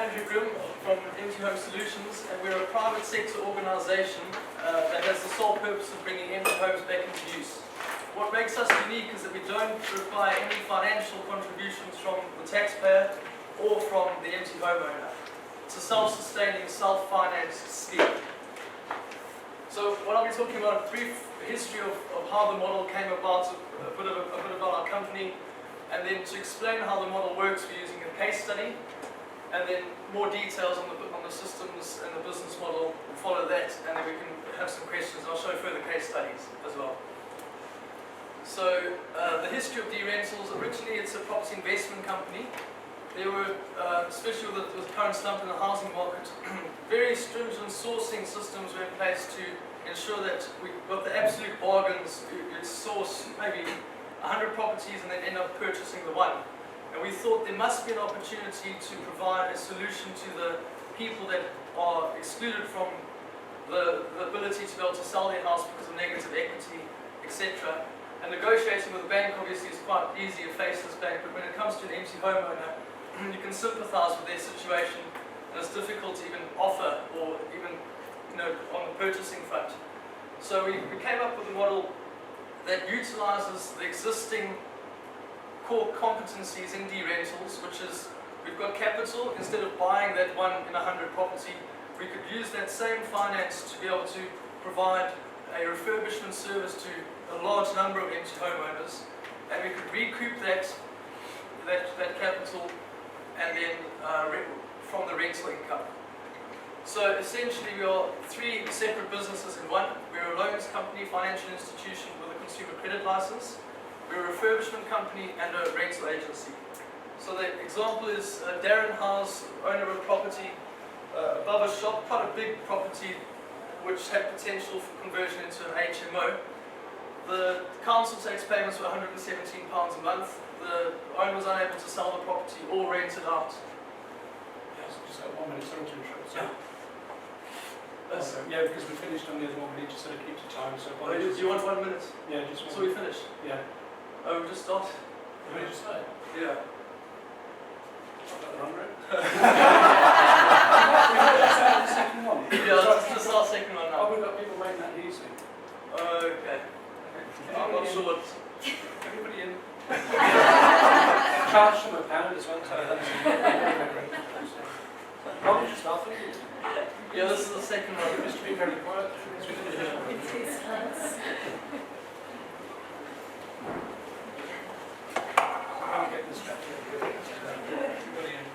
Andrew Grimm from Empty Home Solutions, and we're a private sector organisation that has the sole purpose of bringing empty homes back into use. What makes us unique is that we don't require any financial contributions from the taxpayer or from the empty homeowner. It's a self-sustaining, self-financed scheme. So what I'll be talking about, a brief history of how the model came about, a bit about our company, and then to explain how the model works, we're using a case study, and then more details on the systems and the business model will follow that, and then we can have some questions. I'll show further case studies as well. So the history of D-Rentals, originally it's a property investment company. There were, especially with the current slump in the housing market, very stringent sourcing systems were in place to ensure that we got the absolute bargains. You'd source maybe 100 properties and then end up purchasing the one. And we thought there must be an opportunity to provide a solution to the people that are excluded from the ability to be able to sell their house because of negative equity, etc. And negotiating with the bank obviously is quite easy, a faceless bank, but when it comes to an empty homeowner, you can sympathise with their situation, and it's difficult to even offer or even, on the purchasing front. So we came up with a model that utilises the existing core competencies in D-Rentals, which is we've got capital. Instead of buying that 1 in 100 property, we could use that same finance to be able to provide a refurbishment service to a large number of empty homeowners, and we could recoup that capital and then from the rental income. So essentially we are 3 separate businesses in one. We're a loans company, financial institution with a consumer credit license. We're a refurbishment company and a rental agency. So the example is Darren House, owner of a property above a shop, quite a big property which had potential for conversion into an HMO. The council tax payments were £117 a month. The owner was unable to sell the property or rent it out. Yes, just 1 minute, sorry to interrupt. So. Yeah. Yeah, because we finished on the other one, we need to sort of keep to time. So Do you want 1 minute? Yeah, just 1 So we finish? Yeah. Oh, we just start? You ready to start? Yeah. I've got the wrong route. The second one. Yeah, just our second one now. Oh, we've got people waiting that easy. Okay. I'm not sure what... Everybody in. Charge from a pound as well, so that's Why don't you start thinking? Yeah, this is the second one. Just to be very quiet. I'll get this back here. Everybody in.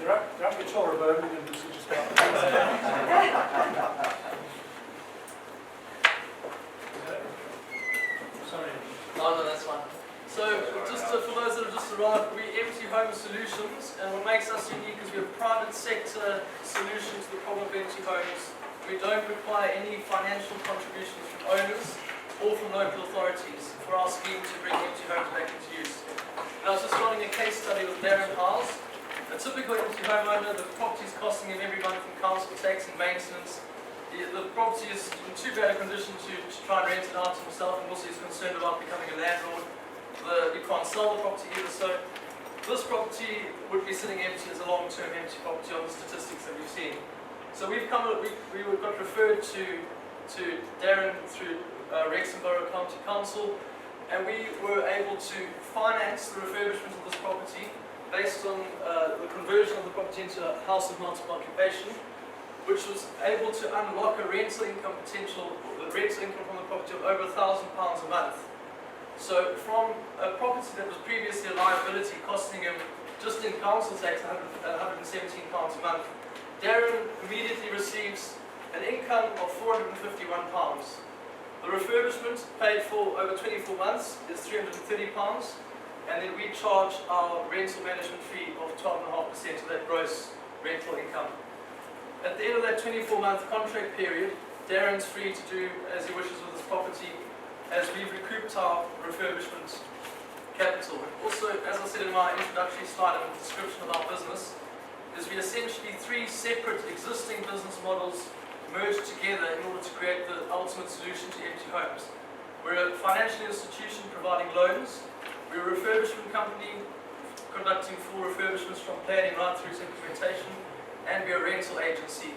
They're up your tour of Birmingham, and just start. Sorry. No, that's fine. So, for those that have just arrived, we Empty Home Solutions, and what makes us unique is we're a private sector solution to the problem of empty homes. We don't require any financial contributions from owners or from local authorities for our scheme to bring empty homes back into use. And I was just running a case study with Darren Howes. A typical empty homeowner, the property is costing him every month in council tax and maintenance. The property is in too bad a condition to try and rent it out to himself, and also he's concerned about becoming a landlord. You can't sell the property either, so this property would be sitting empty as a long-term empty property on the statistics that we've seen. So we got referred to Darren through Wrexham Borough County Council, and we were able to finance the refurbishment of this property based on the conversion of the property into a house of multiple occupation, which was able to unlock a rental income potential, the rental income from the property of over £1,000 a month. So from a property that was previously a liability costing him just in council tax £117 a month, Darren immediately receives an income of £451. The refurbishment paid for over 24 months is £330, and then we charge our rental management fee of 12.5% of that gross rental income. At the end of that 24-month contract period, Darren's free to do as he wishes with his property, as we've recouped our refurbishment capital. Also, as I said in my introductory slide and the description of our business, is we essentially 3 separate existing business models merged together in order to create the ultimate solution to empty homes. We're a financial institution providing loans. We're a refurbishment company conducting full refurbishments from planning right through to implementation, and we're a rental agency,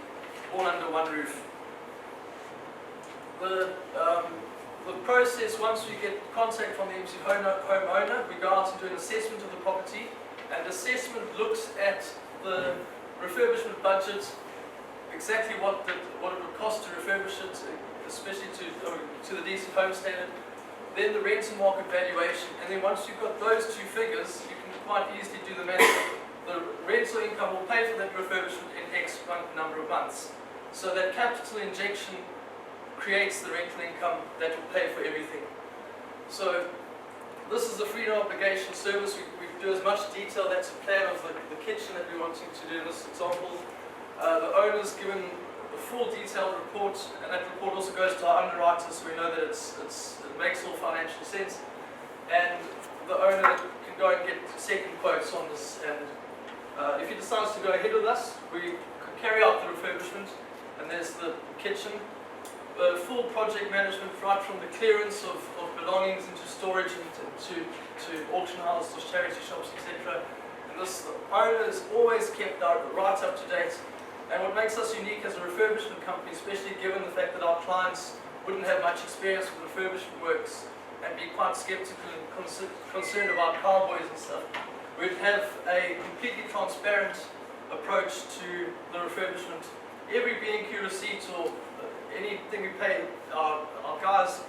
all under one roof. The process, once we get contact from the empty homeowner, we go out and do an assessment of the property, and assessment looks at the refurbishment budget, exactly what it would cost to refurbish it, especially to the decent home standard, then the rental market valuation, and then once you've got those two figures, you can quite easily do the math. The rental income will pay for that refurbishment in X number of months. So that capital injection creates the rental income that will pay for everything. So this is a free no obligation service. We do as much detail. That's a plan of the kitchen that we're wanting to do in this example. The owner's given a full detailed report, and that report also goes to our underwriters, so we know that it makes all financial sense. And the owner can go and get second quotes on this. And if he decides to go ahead with us, we could carry out the refurbishment, and there's the kitchen. Full project management, right from the clearance of belongings into storage and to auction houses, charity shops, etc. And this, the owner is always kept right up to date. And what makes us unique as a refurbishment company, especially given the fact that our clients wouldn't have much experience with refurbishment works and be quite skeptical and concerned about cowboys and stuff, we'd have a completely transparent approach to the refurbishment. Every B&Q receipt or anything we pay our guys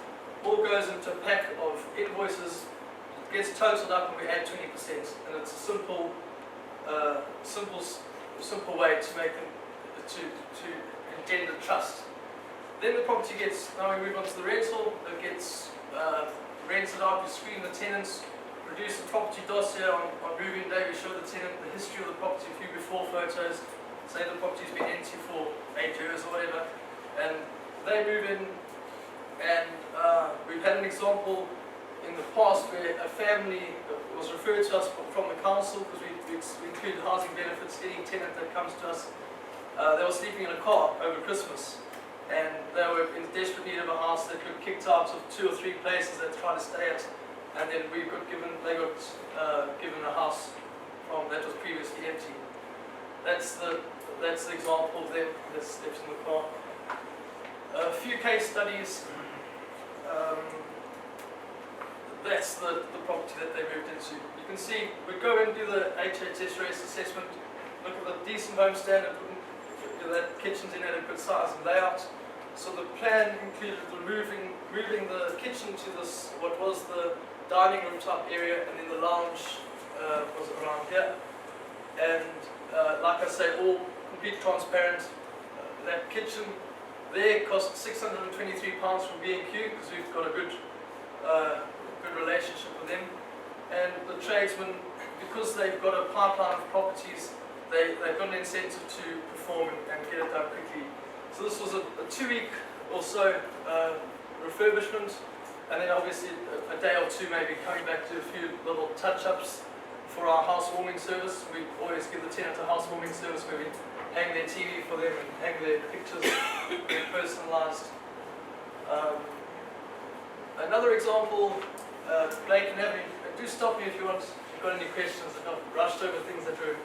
all goes into a pack of invoices, gets totaled up, and we add 20%. And it's a simple way to make them to engender trust. Then the property gets, now we move on to the rental. It gets rented out. We screen the tenants, produce a property dossier on moving day. We show the tenant the history of the property, a few before photos. Say the property's been empty for 8 years or whatever, and they move in, and we've had an example in the past where a family was referred to us from the council, because we include housing benefits, any tenant that comes to us. They were sleeping in a car over Christmas, and they were in desperate need of a house. They got kicked out of 2 or 3 places they tried to stay at, and then they got given a house that was previously empty. That's the example of them that slept in the car. A few case studies. That's the property that they moved into. You can see we go and do the HHS race assessment, look at the decent home standard, that kitchen's in adequate size and layout. So the plan included moving the kitchen to this, what was the dining room type area, and then the lounge was around here. And like I say, all complete transparent. That kitchen there cost £623 from B&Q, because we've got a good relationship with them. And the tradesmen, because they've got a pipeline of properties, they've got an incentive to perform and get it done quickly. So this was a 2-week or so refurbishment, and then obviously a day or two maybe coming back to a few little touch-ups for our housewarming service. We always give the tenant a housewarming service where we hang their TV for them and hang their pictures, they're personalised. Another example, Blake and Evan, do stop me if you've got any questions. I've not rushed over things that are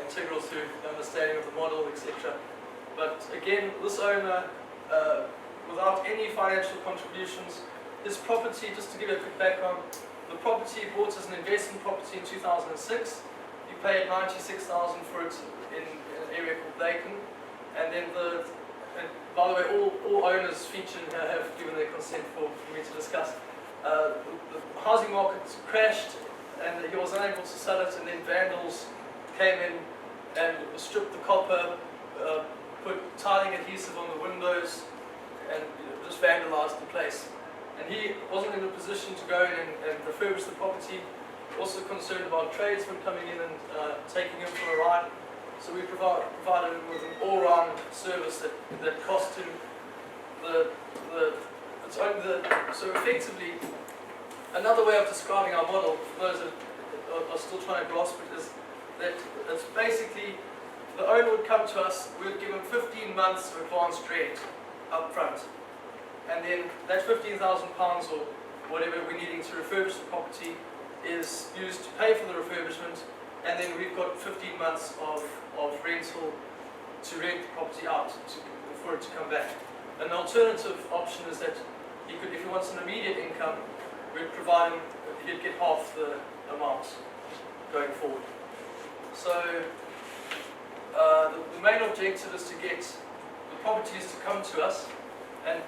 integral to the understanding of the model, etc. But again, this owner, without any financial contributions, his property, just to give you a quick background, the property he bought as an investment property in 2006. He paid $96,000 for it in an area called Bacon, and then by the way, all owners featured here have given their consent for me to discuss. The housing market crashed, and he was unable to sell it, and then vandals came in and stripped the copper, put tiling adhesive on the windows, and just vandalized the place. And he wasn't in a position to go in and refurbish the property. Also concerned about tradesmen coming in and taking him for a ride. So we provided him with an all-round service that cost him so effectively, another way of describing our model, for those that are still trying to grasp it, is that it's basically the owner would come to us, we would give him 15 months of advanced rent up front. And then that £15,000 or whatever we're needing to refurbish the property, is used to pay for the refurbishment, and then we've got 15 months of rental to rent the property out for it to come back. An alternative option is that he could, if he wants an immediate income, we'd provide him, he'd get half the amount going forward. So the main objective is to get the properties to come to us, and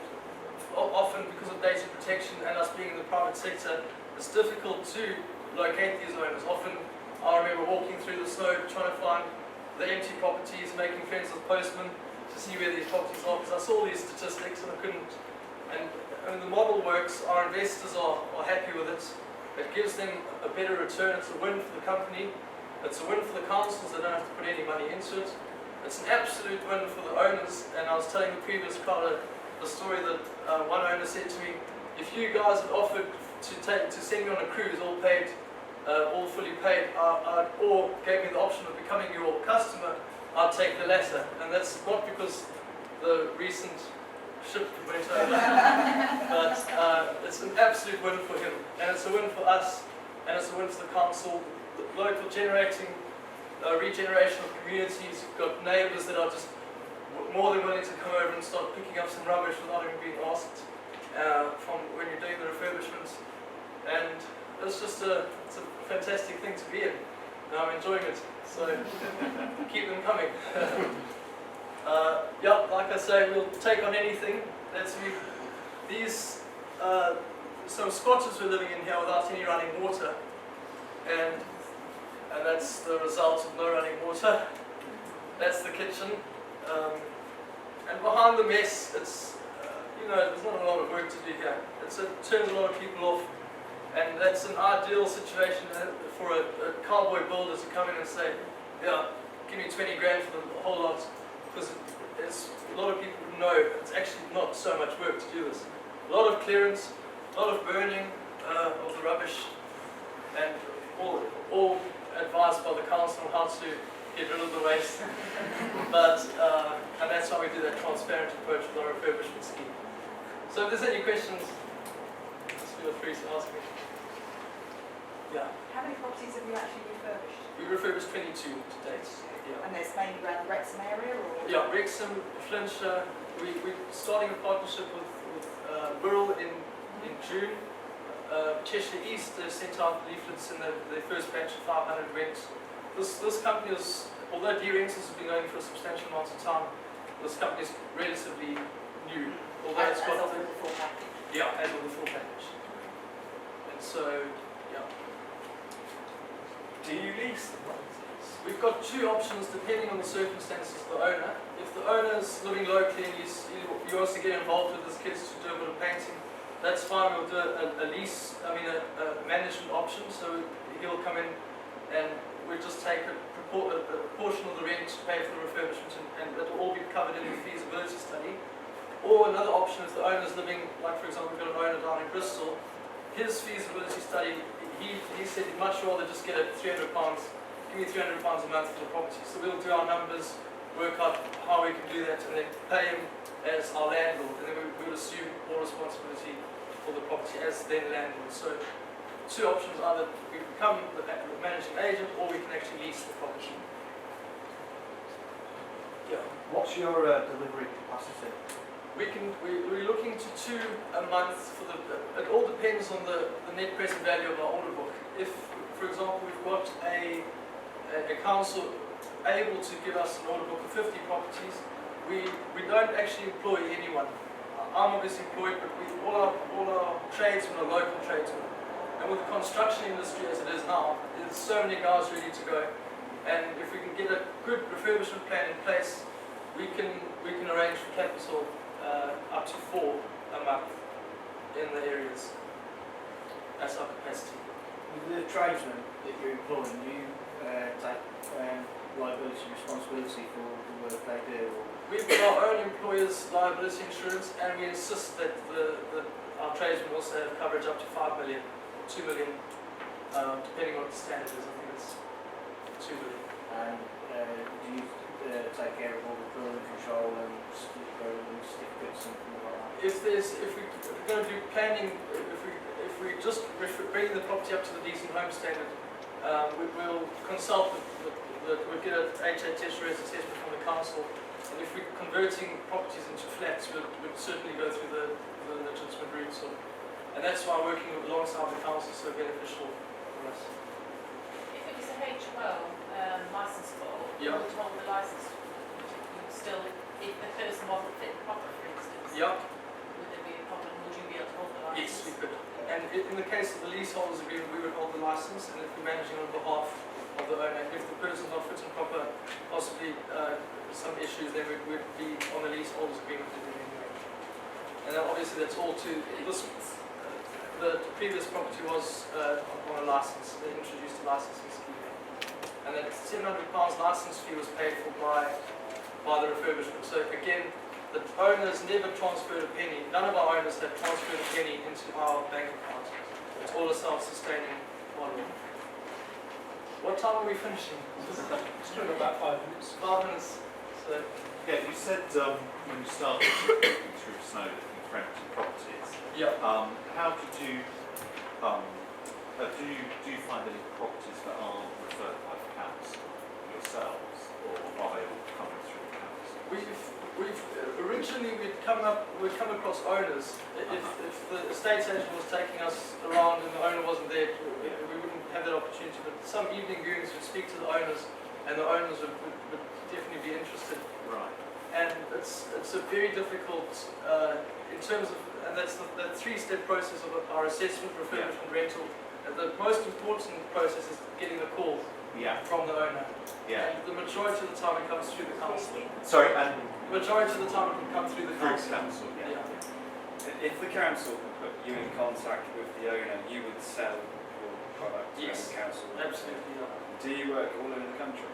often because of data protection and us being in the private sector, it's difficult to locate these owners. Often I remember walking through the snow trying to find the empty properties, making friends with postmen to see where these properties are, because I saw these statistics and I couldn't. And when the model works, our investors are happy with it. It gives them a better return. It's a win for the company. It's a win for the councils. They don't have to put any money into it. It's an absolute win for the owners. And I was telling the previous crowd a story that one owner said to me, if you guys had offered to send me on a cruise, all paid, all fully paid, or gave me the option of becoming your customer, I'd take the latter. And that's not because the recent ship went over, but it's an absolute win for him, and it's a win for us, and it's a win for the council. The local regeneration of communities. You've got neighbours that are just more than willing to come over and start picking up some rubbish without even being asked from when you're doing the refurbishments. And it's just it's a fantastic thing to be in. And I'm enjoying it, so keep them coming. Yeah, like I say, we'll take on anything. These some squatters were living in here without any running water, and that's the result of no running water. That's the kitchen, and behind the mess, it's there's not a lot of work to do here. It turns a lot of people off, and that's an ideal situation for a cowboy builder to come in and say, yeah, give me 20 grand for the whole lot, because a lot of people know it's actually not so much work to do this. A lot of clearance, a lot of burning of the rubbish, and all advised by the council on how to get rid of the waste. But and that's why we do that transparent approach with our refurbishment scheme. So if there's any questions, just feel free to ask me. Yeah. How many properties have you actually refurbished? We refurbished 22 to date. Yeah. And there's mainly around the Wrexham area, or? Yeah, Wrexham, Flintshire. We're starting a partnership with Wirral in June. Cheshire East, they've sent out leaflets in their first batch of 500 rents. This company is, although D-Rentals has been going for a substantial amount of time, this company is relatively new. Although it's got as of the full package. Yeah, as of the full package. And so, yeah. Do you lease the properties? We've got two options depending on the circumstances of the owner. If the owner's living locally and he wants to get involved with his kids to do a bit of painting, that's fine. We'll do a lease, a management option. So he'll come in and we'll just take a portion of the rent to pay for the refurbishment, and that'll all be covered in the feasibility study. Or another option is the owner's living, like for example, we've got an owner down in Bristol. His feasibility study, he said he'd much rather just get a £300, give me £300 a month for the property. So we'll do our numbers, work out how we can do that, and then pay him as our landlord, and then we'll assume more responsibility for the property as then landlord. So two options: either we become the managing agent, or we can actually lease the property. Yeah. What's your delivery capacity? We're looking to 2 a month for it all depends on the net present value of our order book. If, for example, we've got a council able to give us an order book of 50 properties, we don't actually employ anyone. I'm obviously employed, but all our tradesmen are local tradesmen. And with the construction industry as it is now, there's so many guys ready to go. And if we can get a good refurbishment plan in place, we can arrange for capital up to 4 a month in the areas. That's our capacity. With the tradesmen that you're employing, do you take liability responsibility for the work they do? Or? We've got our own employers' liability insurance, and we insist that our tradesmen also have coverage up to 5 million, 2 million, depending on what the standard is. I think it's 2 million. And do you take care of all the building control and certificates and things like that? If we're going to do planning, if we just bring the property up to the decent home standard, we'll consult we'll get an HHS res assessment from the council, and if we're converting properties into flats, we'd certainly go through the legitimate route. And that's why working alongside the council is so beneficial for us. If it was a HMO licensable, Yeah. you would hold the license, you would still, if the person wasn't fit proper, for instance, Yeah. would there be a problem? Would you be able to hold the Yes, we license? could. And in the case of the leaseholders agreement, we would hold the license, and if we're managing on behalf of the owner, if the person's not fit and proper, possibly some issues, then we'd be on the leaseholders agreement anyway. And then obviously that's all to this. The previous property was on a license. They introduced a licensing scheme, and that £700 license fee was paid for by the refurbishment. So again, the owners never transferred a penny. None of our owners have transferred a penny into our bank account. It's all a self-sustaining model. What time are we finishing? Still got about 5 minutes. 5 minutes. So Yeah, you said when you started looking through Snowden looking for empty properties. yeah. How did you do you find any properties that are referred by the council yourselves, or are they all coming through the council? We've originally we'd come across owners. If the estate agent was taking us around and the owner wasn't there, we wouldn't have that opportunity. But some evening viewings would speak to the owners, and the owners would definitely be interested. Right. And it's a very difficult in terms of, and that's the three-step process of our assessment, refurbishment, rental. And the most important process is getting the call Yeah. from the owner. Yeah. And the majority of the time it comes through the council. Sorry, and The majority of the time it can come through the through council. council. Yeah. Yeah. If the council put you in contact with the owner, you would sell your product to Yes, the council? Absolutely. Yeah. Do you work all over the country?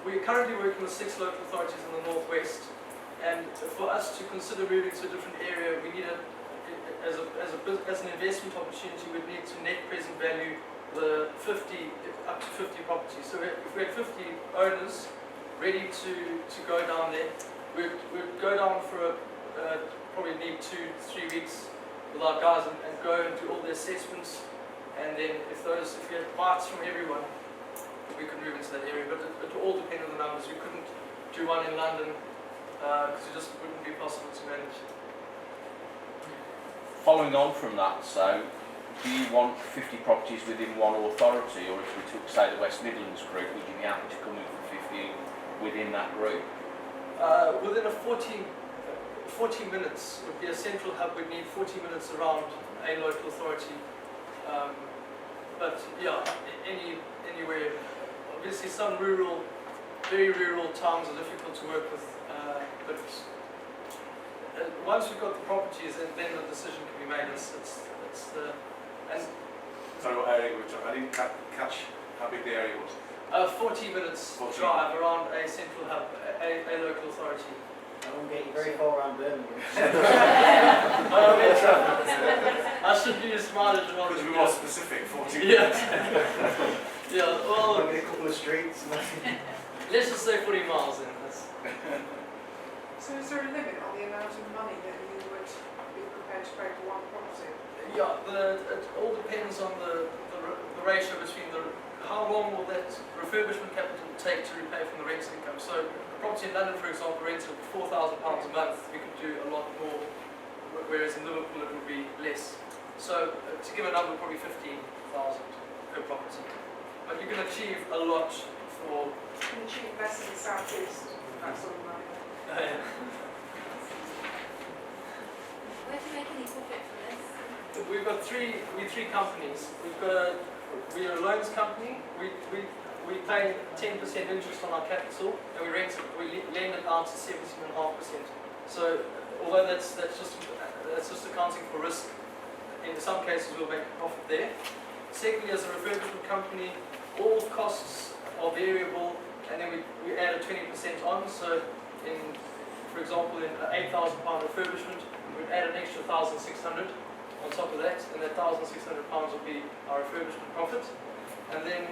We're currently working with 6 local authorities in the northwest, and for us to consider moving to a different area, we need as an investment opportunity, we'd need to net present value the up to 50 properties. So if we had 50 owners ready to go down there, we'd go down for probably need 2-3 weeks with our guys and go and do all the assessments, and then if we had bites from everyone, we could move into that area. But it all depends on the numbers. We couldn't do one in London because it just wouldn't be possible to manage. Following on from that, so do you want 50 properties within one authority, or if we took, say, the West Midlands group, would you be happy to come in for 50 within that group? Within a 40 minutes would be a central hub. We'd need 40 minutes around a local authority. But yeah, anywhere. Obviously, some very rural towns are difficult to work with. But once we've got the properties, then the decision can be made. Sorry, what area were we talking? I didn't catch how big the area was. 40 minutes 40. drive around a central hub, a local authority. I won't get you very far around Birmingham. I should use mileage and all. Because we were more specific, 40 Yeah. minutes. Yeah, well, Maybe a couple of streets. let's just say 40 miles then. So is there a limit on the amount of money that you would be prepared to pay for one property? Yeah, it all depends on the ratio between how long will that refurbishment capital take to repay from the rental income. So a property in London, for example, rented £4,000 a month, we could do a lot more, whereas in Liverpool it would be less. So to give a number, probably 15,000 per property. But you can achieve a lot for... Can you achieve less in the southeast, that sort of money? Where do you make any profit from this? We've got three companies. We're a loans company. We pay 10% interest on our capital, and we lend it out to 17.5%. So although that's just accounting for risk, in some cases we'll make a profit there. Secondly, as a refurbishment company, all costs are variable, and then we add a 20% on. So for example, in an £8,000 refurbishment, we'd add an extra 1,600 on top of that, and that £1,600 will be our refurbishment profit. And then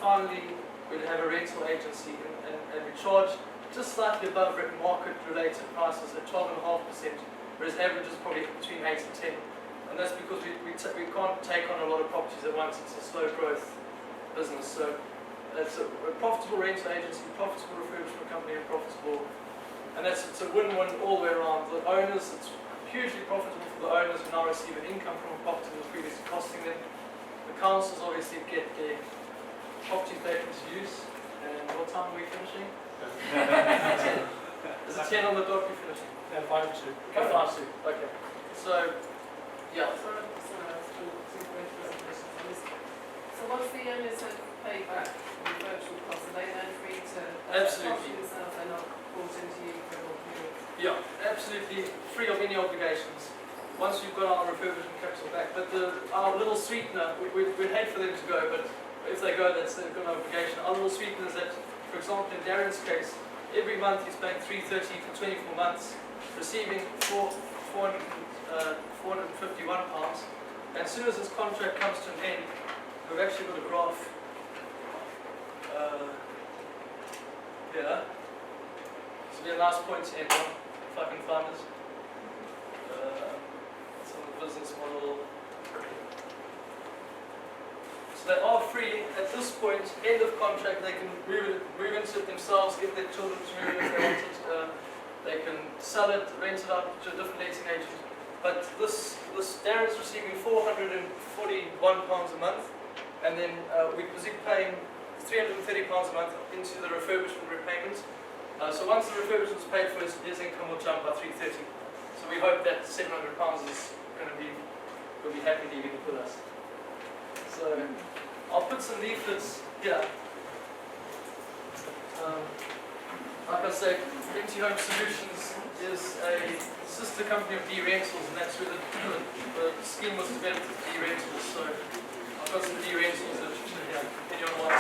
finally, we'd have a rental agency, and we charge just slightly above market-related prices at 12.5%, whereas average is probably between 8 and 10. And and that's because we can't take on a lot of properties at once. It's a slow growth business. So it's a profitable rental agency, profitable refurbishment company, and profitable, and it's a win-win all the way around. The owners, it's hugely profitable for the owners who now receive an income from a property that was previously costing them. The councils obviously get their properties back into use. And what time are we finishing? 10. Is it 10 on the dot we're finishing? 5 to. Okay, 5 to. Okay. So, yeah. Sorry, two questions on this. So once the owners have paid back the virtual costs, are they then free to Absolutely. themselves? They're not brought into you for a long period? Yeah, absolutely free of any obligations. Once we've got our refurbishment capital back, but our little sweetener, we'd hate for them to go, but if they go, that's they've got an obligation. Our little sweetener is that, for example, in Darren's case, every month he's paying $330 for 24 months, receiving £451, and as soon as his contract comes to an end, we've actually got a graph here. This will be a nice point to end on, if I can find it. It's on the business model. So they are free at this point, end of contract. They can move into it themselves, get their children to move in if they want it. They can sell it, rent it out to a different letting agent. But this Darren's receiving £441 a month, and then we're busy paying £330 a month into the refurbishment repayment. So once the refurbishment is paid for, his income will jump by £330. So we hope that £700 is going to be, will be happy leaving it with us. So I'll put some leaflets here. Like I say, Empty Home Solutions is a sister company of D Rentals, and that's where the scheme was developed with D Rentals. So I've got some D Rentals